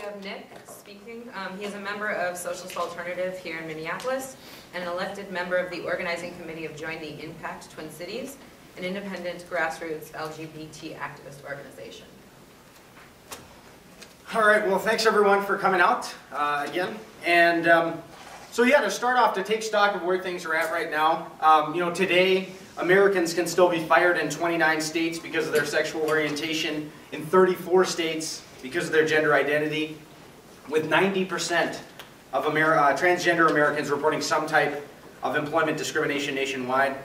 have Nick speaking. He is a member of Socialist Alternative here in Minneapolis and an elected member of the organizing committee of Join the Impact Twin Cities, an independent grassroots LGBT activist organization. All right, well, thanks everyone for coming out again. And so yeah, to start off, to take stock of where things are at right now, today Americans can still be fired in 29 states because of their sexual orientation, in 34 states because of their gender identity, with 90% of transgender Americans reporting some type of employment discrimination nationwide.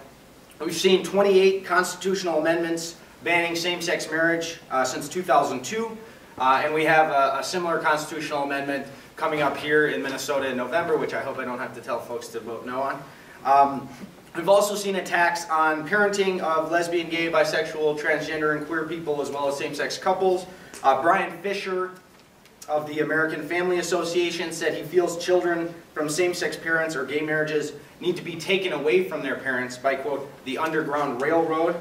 We've seen 28 constitutional amendments banning same-sex marriage since 2002, and we have a similar constitutional amendment coming up here in Minnesota in November, which I hope I don't have to tell folks to vote no on. We've also seen attacks on parenting of lesbian, gay, bisexual, transgender, and queer people, as well as same-sex couples. Brian Fisher of the American Family Association said he feels children from same-sex parents or gay marriages need to be taken away from their parents by, quote, the Underground Railroad.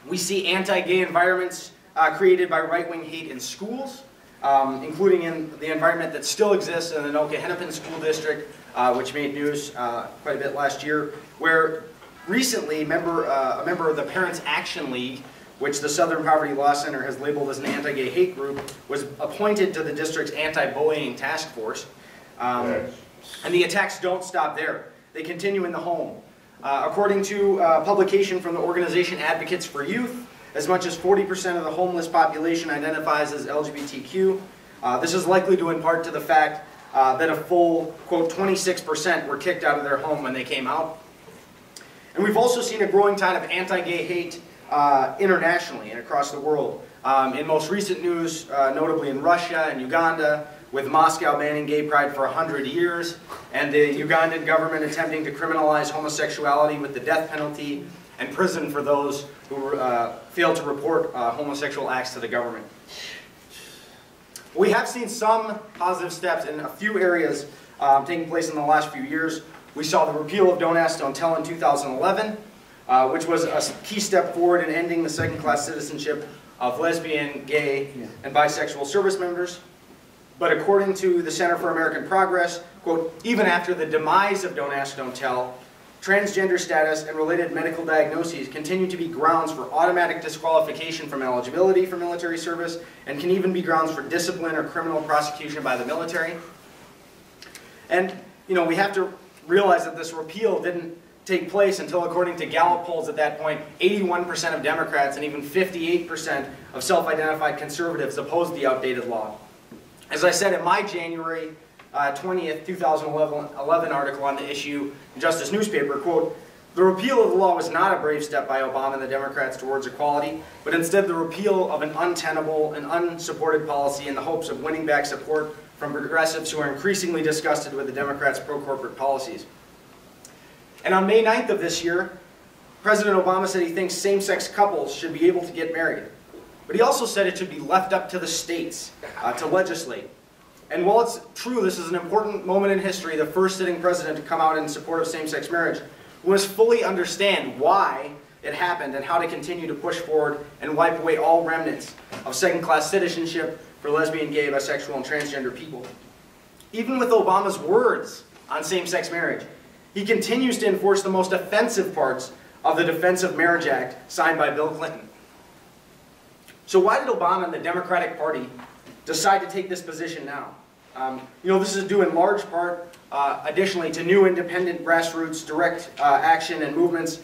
We see anti-gay environments created by right-wing hate in schools, including in the environment that still exists in the Anoka-Hennepin School District, which made news quite a bit last year, where recently a member of the Parents Action League, which the Southern Poverty Law Center has labeled as an anti-gay hate group, was appointed to the district's anti-bullying task force. And the attacks don't stop there. They continue in the home. According to a publication from the organization Advocates for Youth, as much as 40% of the homeless population identifies as LGBTQ. This is likely due in part to the fact that a full, quote, 26% were kicked out of their home when they came out. And we've also seen a growing tide of anti-gay hate internationally and across the world. In most recent news, notably in Russia and Uganda, with Moscow banning gay pride for 100 years, and the Ugandan government attempting to criminalize homosexuality with the death penalty and prison for those who fail to report homosexual acts to the government. We have seen some positive steps in a few areas taking place in the last few years. We saw the repeal of Don't Ask, Don't Tell in 2011, which was a key step forward in ending the second-class citizenship of lesbian, gay, and bisexual service members. But according to the Center for American Progress, quote, even after the demise of Don't Ask, Don't Tell, transgender status and related medical diagnoses continue to be grounds for automatic disqualification from eligibility for military service, and can even be grounds for discipline or criminal prosecution by the military. And, we have to realize that this repeal didn't take place until, according to Gallup polls at that point, 81% of Democrats and even 58% of self-identified conservatives opposed the outdated law. As I said in my January 20th, 2011 article on the issue in Justice newspaper, quote, the repeal of the law was not a brave step by Obama and the Democrats towards equality, but instead the repeal of an untenable and unsupported policy in the hopes of winning back support from progressives who are increasingly disgusted with the Democrats' pro-corporate policies. And on May 9th of this year, President Obama said he thinks same-sex couples should be able to get married. But he also said it should be left up to the states to legislate. And while it's true this is an important moment in history, the first sitting president to come out in support of same-sex marriage, we must fully understand why it happened and how to continue to push forward and wipe away all remnants of second-class citizenship for lesbian, gay, bisexual, and transgender people. Even with Obama's words on same-sex marriage, he continues to enforce the most offensive parts of the Defense of Marriage Act signed by Bill Clinton. So why did Obama and the Democratic Party decide to take this position now? This is due in large part, additionally, to new independent grassroots direct action and movements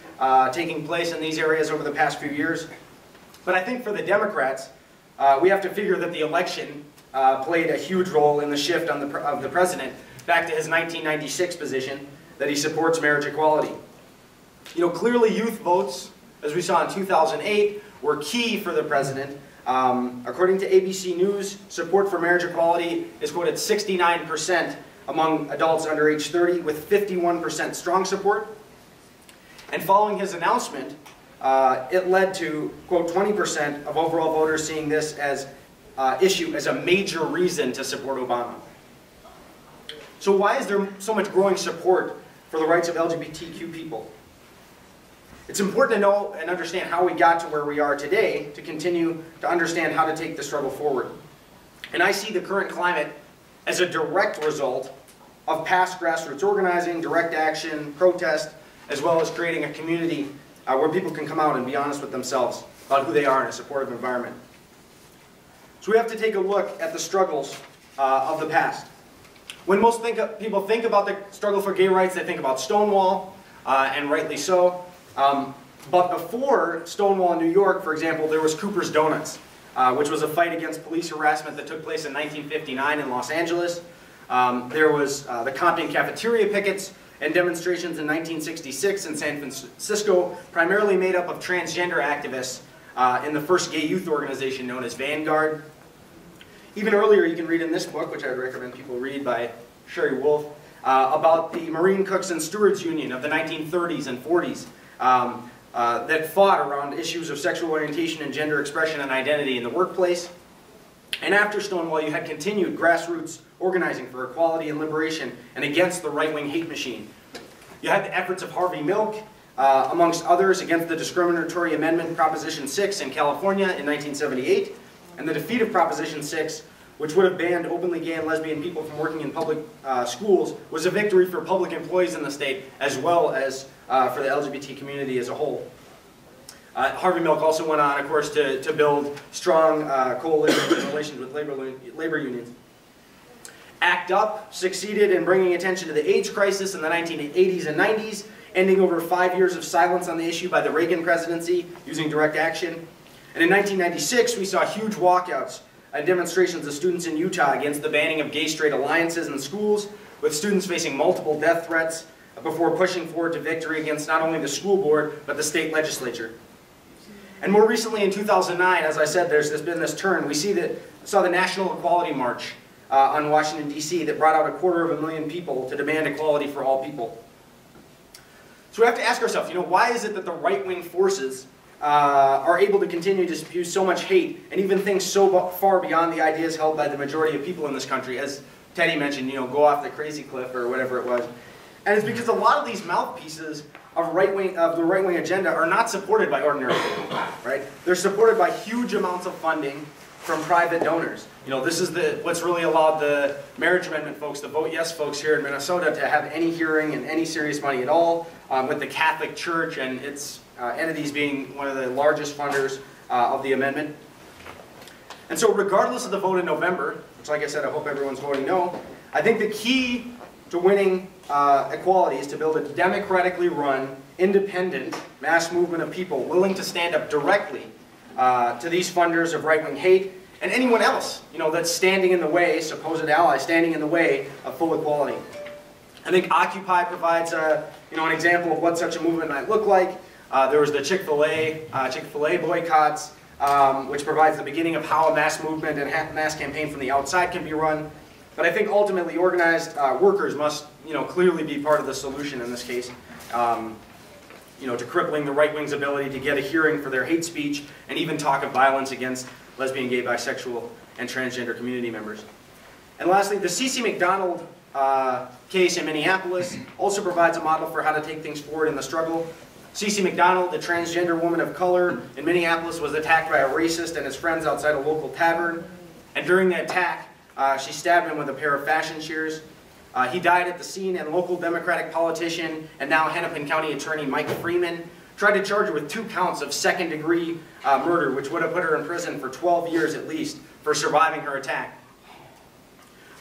taking place in these areas over the past few years. But I think for the Democrats, we have to figure that the election played a huge role in the shift of the president back to his 1996 position that he supports marriage equality. Clearly youth votes, as we saw in 2008, were key for the president. According to ABC News, support for marriage equality is quoted 69% among adults under age 30, with 51% strong support. And following his announcement, it led to, quote, 20% of overall voters seeing this as a major reason to support Obama. So why is there so much growing support for the rights of LGBTQ people? It's important to know and understand how we got to where we are today to continue to understand how to take the struggle forward. And I see the current climate as a direct result of past grassroots organizing, direct action, protest, as well as creating a community where people can come out and be honest with themselves about who they are in a supportive environment. So we have to take a look at the struggles of the past. When most people think about the struggle for gay rights, they think about Stonewall, and rightly so. But before Stonewall in New York, for example, there was Cooper's Donuts, which was a fight against police harassment that took place in 1959 in Los Angeles. There was the Compton cafeteria pickets and demonstrations in 1966 in San Francisco, primarily made up of transgender activists in the first gay youth organization known as Vanguard. Even earlier, you can read in this book, which I would recommend people read, by Sherry Wolf, about the Marine Cooks and Stewards Union of the 1930s and 40s that fought around issues of sexual orientation and gender expression and identity in the workplace. And after Stonewall, you had continued grassroots organizing for equality and liberation and against the right-wing hate machine. You had the efforts of Harvey Milk, amongst others, against the discriminatory amendment Proposition 6 in California in 1978, and the defeat of Proposition 6, which would have banned openly gay and lesbian people from working in public schools, was a victory for public employees in the state, as well as for the LGBT community as a whole. Harvey Milk also went on, of course, to build strong coalitions and relations with labor unions. ACT UP succeeded in bringing attention to the AIDS crisis in the 1980s and 90s, ending over 5 years of silence on the issue by the Reagan presidency using direct action. And in 1996, we saw huge walkouts and demonstrations of students in Utah against the banning of gay-straight alliances in schools, with students facing multiple death threats before pushing forward to victory against not only the school board, but the state legislature. And more recently, in 2009, as I said, there's been this turn. We saw the National Equality March on Washington, D.C. that brought out 250,000 people to demand equality for all people. So we have to ask ourselves, why is it that the right-wing forces are able to continue to spew so much hate and even think so far beyond the ideas held by the majority of people in this country? As Teddy mentioned, go off the crazy cliff or whatever it was. And it's because a lot of these mouthpieces of the right-wing agenda are not supported by ordinary people, right? They're supported by huge amounts of funding from private donors. This is what's really allowed the marriage amendment folks, the Vote Yes folks here in Minnesota, to have any hearing and any serious money at all, with the Catholic Church and its entities being one of the largest funders of the amendment. And so regardless of the vote in November, which like I said, I hope everyone's voting no, I think the key to winning equality is to build a democratically run, independent mass movement of people willing to stand up directly to these funders of right-wing hate and anyone else, that's standing in the way, supposed allies standing in the way of full equality. I think Occupy provides an example of what such a movement might look like. There was the Chick-fil-A boycotts, which provides the beginning of how a mass movement and mass campaign from the outside can be run. But I think ultimately organized workers must, clearly be part of the solution in this case, to crippling the right wing's ability to get a hearing for their hate speech and even talk of violence against lesbian, gay, bisexual, and transgender community members. And lastly, the C.C. McDonald case in Minneapolis also provides a model for how to take things forward in the struggle. C.C. McDonald, the transgender woman of color in Minneapolis, was attacked by a racist and his friends outside a local tavern. And during the attack, she stabbed him with a pair of fashion shears. He died at the scene, and local Democratic politician and now Hennepin County Attorney Mike Freeman tried to charge her with 2 counts of second-degree murder, which would have put her in prison for 12 years at least for surviving her attack.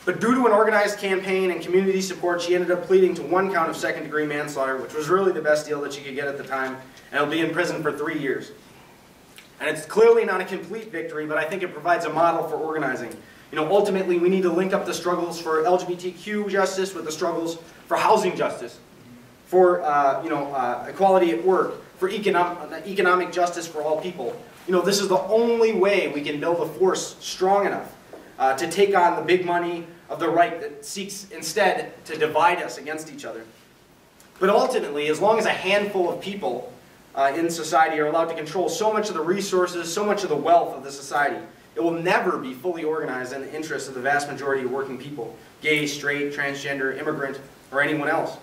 But due to an organized campaign and community support, she ended up pleading to 1 count of second-degree manslaughter, which was really the best deal that she could get at the time, and will be in prison for 3 years. And it's clearly not a complete victory, but I think it provides a model for organizing. Ultimately, we need to link up the struggles for LGBTQ justice with the struggles for housing justice, for equality at work, for economic justice for all people. This is the only way we can build a force strong enough to take on the big money of the right that seeks instead to divide us against each other. But ultimately, as long as a handful of people in society are allowed to control so much of the resources, so much of the wealth of the society, it will never be fully organized in the interests of the vast majority of working people, gay, straight, transgender, immigrant, or anyone else.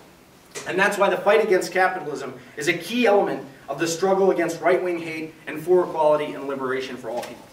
And that's why the fight against capitalism is a key element of the struggle against right-wing hate and for equality and liberation for all people.